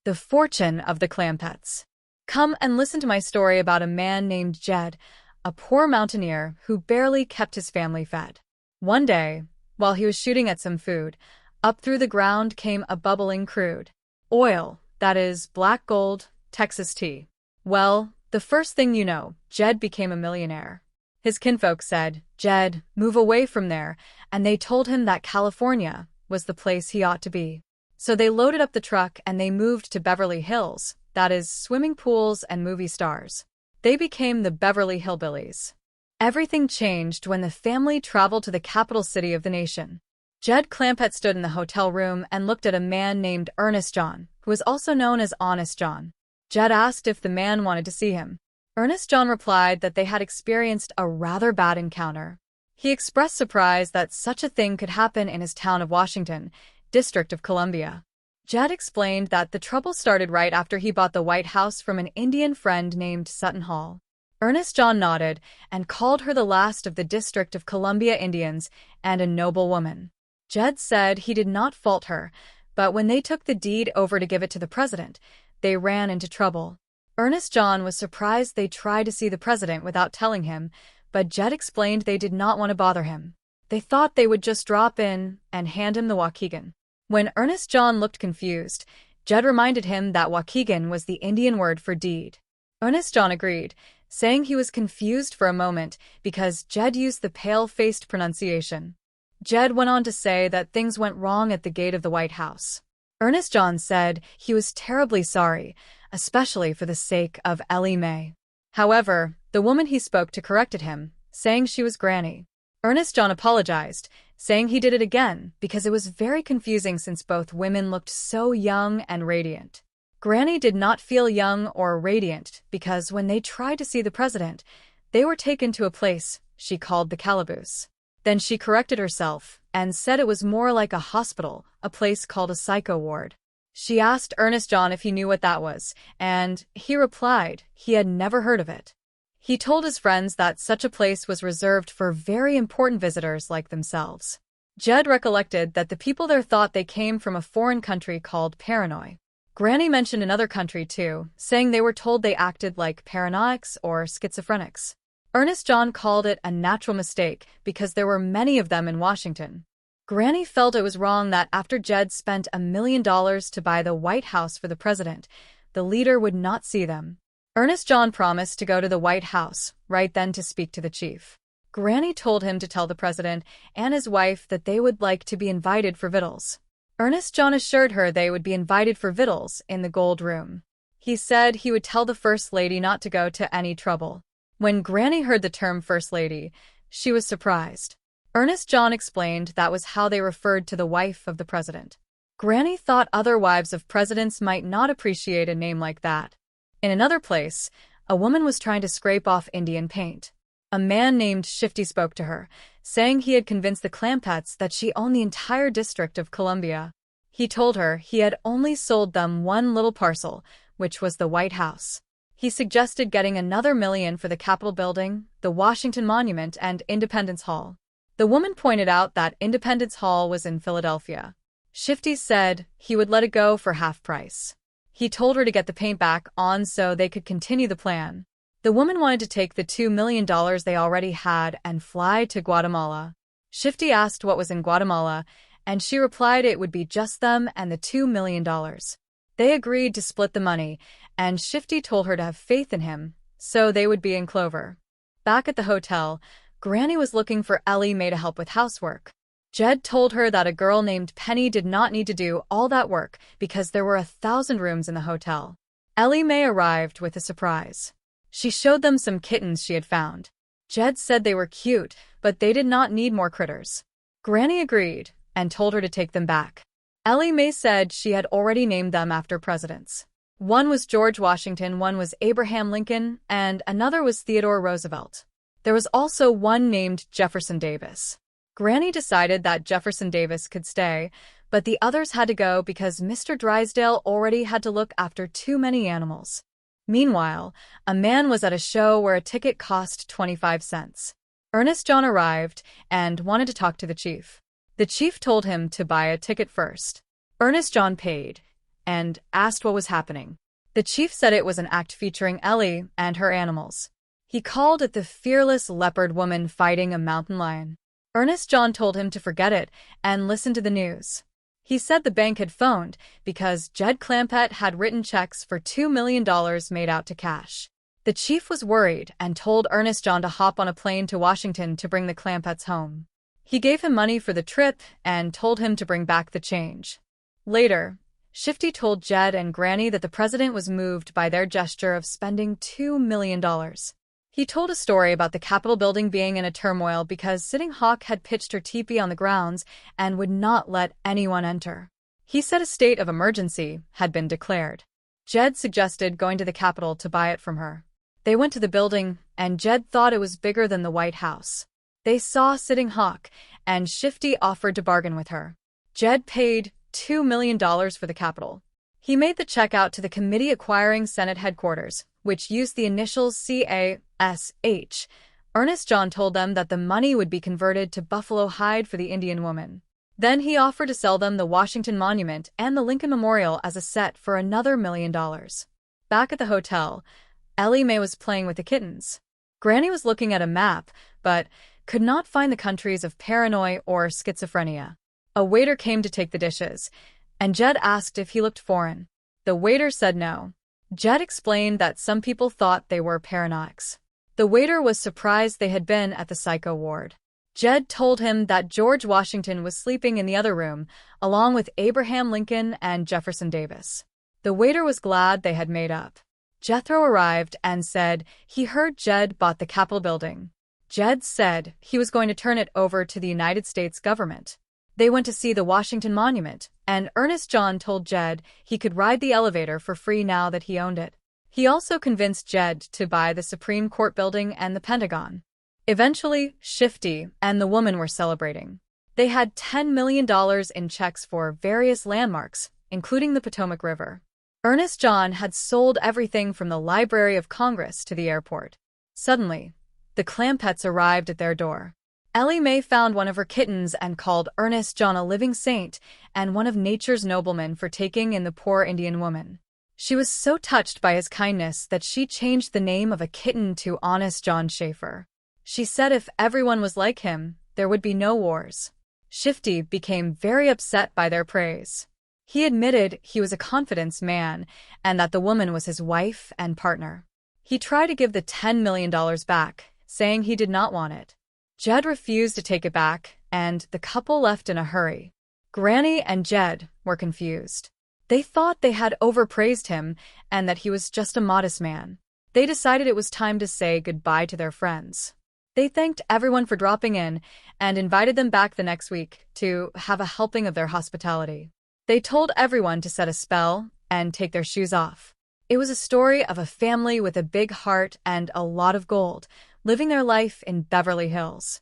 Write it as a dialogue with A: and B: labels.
A: The Fortune of the Clampets. Come and listen to my story about a man named Jed, a poor mountaineer who barely kept his family fed. One day, while he was shooting at some food, up through the ground came a bubbling crude oil, that is, black gold, Texas tea. Well, the first thing you know, Jed became a millionaire. His kinfolk said, "Jed, move away from there," and they told him that California was the place he ought to be. So they loaded up the truck and they moved to Beverly Hills, that is, swimming pools and movie stars. They became the Beverly Hillbillies. Everything changed when the family traveled to the capital city of the nation. Jed Clampett stood in the hotel room and looked at a man named Ernest John, who was also known as Honest John. Jed asked if the man wanted to see him. Ernest John replied that they had experienced a rather bad encounter. He expressed surprise that such a thing could happen in his town of Washington, District of Columbia. Jed explained that the trouble started right after he bought the White House from an Indian friend named Sutton Hall. Ernest John nodded and called her the last of the District of Columbia Indians and a noble woman. Jed said he did not fault her, but when they took the deed over to give it to the president, they ran into trouble. Ernest John was surprised they tried to see the president without telling him, but Jed explained they did not want to bother him. They thought they would just drop in and hand him the Waukegan. When Ernest John looked confused, Jed reminded him that Waukegan was the Indian word for deed. Ernest John agreed, saying he was confused for a moment because Jed used the pale-faced pronunciation. Jed went on to say that things went wrong at the gate of the White House. Ernest John said he was terribly sorry, especially for the sake of Ellie Mae. However, the woman he spoke to corrected him, saying she was Granny. Ernest John apologized, saying he did it again because it was very confusing since both women looked so young and radiant. Granny did not feel young or radiant because when they tried to see the president, they were taken to a place she called the calaboose. Then she corrected herself and said it was more like a hospital, a place called a psycho ward. She asked Ernest John if he knew what that was, and he replied he had never heard of it. He told his friends that such a place was reserved for very important visitors like themselves. Jed recollected that the people there thought they came from a foreign country called Paranoy. Granny mentioned another country too, saying they were told they acted like paranoics or schizophrenics. Ernest John called it a natural mistake because there were many of them in Washington. Granny felt it was wrong that after Jed spent $1 million to buy the White House for the president, the leader would not see them. Ernest John promised to go to the White House right then to speak to the chief. Granny told him to tell the president and his wife that they would like to be invited for victuals. Ernest John assured her they would be invited for victuals in the Gold Room. He said he would tell the First Lady not to go to any trouble. When Granny heard the term First Lady, she was surprised. Ernest John explained that was how they referred to the wife of the president. Granny thought other wives of presidents might not appreciate a name like that. In another place, a woman was trying to scrape off Indian paint. A man named Shifty spoke to her, saying he had convinced the Clampetts that she owned the entire District of Columbia. He told her he had only sold them one little parcel, which was the White House. He suggested getting another $1 million for the Capitol Building, the Washington Monument, and Independence Hall. The woman pointed out that Independence Hall was in Philadelphia. Shifty said he would let it go for half price. He told her to get the paint back on so they could continue the plan. The woman wanted to take the $2 million they already had and fly to Guatemala. Shifty asked what was in Guatemala, and she replied it would be just them and the $2 million. They agreed to split the money, and Shifty told her to have faith in him, so they would be in clover. Back at the hotel, Granny was looking for Ellie Mae to help with housework. Jed told her that a girl named Penny did not need to do all that work because there were 1,000 rooms in the hotel. Ellie Mae arrived with a surprise. She showed them some kittens she had found. Jed said they were cute, but they did not need more critters. Granny agreed and told her to take them back. Ellie Mae said she had already named them after presidents. One was George Washington, one was Abraham Lincoln, and another was Theodore Roosevelt. There was also one named Jefferson Davis. Granny decided that Jefferson Davis could stay, but the others had to go because Mr. Drysdale already had to look after too many animals. Meanwhile, a man was at a show where a ticket cost 25 cents. Ernest John arrived and wanted to talk to the chief. The chief told him to buy a ticket first. Ernest John paid, and asked what was happening. The chief said it was an act featuring Ellie and her animals. He called it the fearless leopard woman fighting a mountain lion. Ernest John told him to forget it and listen to the news. He said the bank had phoned because Jed Clampett had written checks for $2 million made out to cash. The chief was worried and told Ernest John to hop on a plane to Washington to bring the Clampetts home. He gave him money for the trip and told him to bring back the change. Later, Shifty told Jed and Granny that the president was moved by their gesture of spending $2 million. He told a story about the Capitol building being in a turmoil because Sitting Hawk had pitched her teepee on the grounds and would not let anyone enter. He said a state of emergency had been declared. Jed suggested going to the Capitol to buy it from her. They went to the building, and Jed thought it was bigger than the White House. They saw Sitting Hawk, and Shifty offered to bargain with her. Jed paid $2 million for the Capitol. He made the check out to the committee acquiring Senate headquarters, which used the initials CASH. Ernest John told them that the money would be converted to buffalo hide for the Indian woman. Then he offered to sell them the Washington Monument and the Lincoln Memorial as a set for another $1 million. Back at the hotel, Ellie Mae was playing with the kittens. Granny was looking at a map, but could not find the countries of paranoia or schizophrenia. A waiter came to take the dishes, and Jed asked if he looked foreign. The waiter said no. Jed explained that some people thought they were paranoics. The waiter was surprised they had been at the psycho ward. Jed told him that George Washington was sleeping in the other room, along with Abraham Lincoln and Jefferson Davis. The waiter was glad they had made up. Jethro arrived and said he heard Jed bought the Capitol building. Jed said he was going to turn it over to the United States government. They went to see the Washington Monument, and Ernest John told Jed he could ride the elevator for free now that he owned it. He also convinced Jed to buy the Supreme Court building and the Pentagon. Eventually, Shifty and the woman were celebrating. They had $10 million in checks for various landmarks, including the Potomac River. Ernest John had sold everything from the Library of Congress to the airport. Suddenly, the Clampetts arrived at their door. Ellie Mae found one of her kittens and called Ernest John a living saint and one of nature's noblemen for taking in the poor Indian woman. She was so touched by his kindness that she changed the name of a kitten to Honest John Schaefer. She said if everyone was like him, there would be no wars. Shifty became very upset by their praise. He admitted he was a confidence man and that the woman was his wife and partner. He tried to give the $10 million back, saying he did not want it. Jed refused to take it back, and the couple left in a hurry. Granny and Jed were confused. They thought they had overpraised him and that he was just a modest man. They decided it was time to say goodbye to their friends. They thanked everyone for dropping in and invited them back the next week to have a helping of their hospitality. They told everyone to set a spell and take their shoes off. It was a story of a family with a big heart and a lot of gold, living their life in Beverly Hills.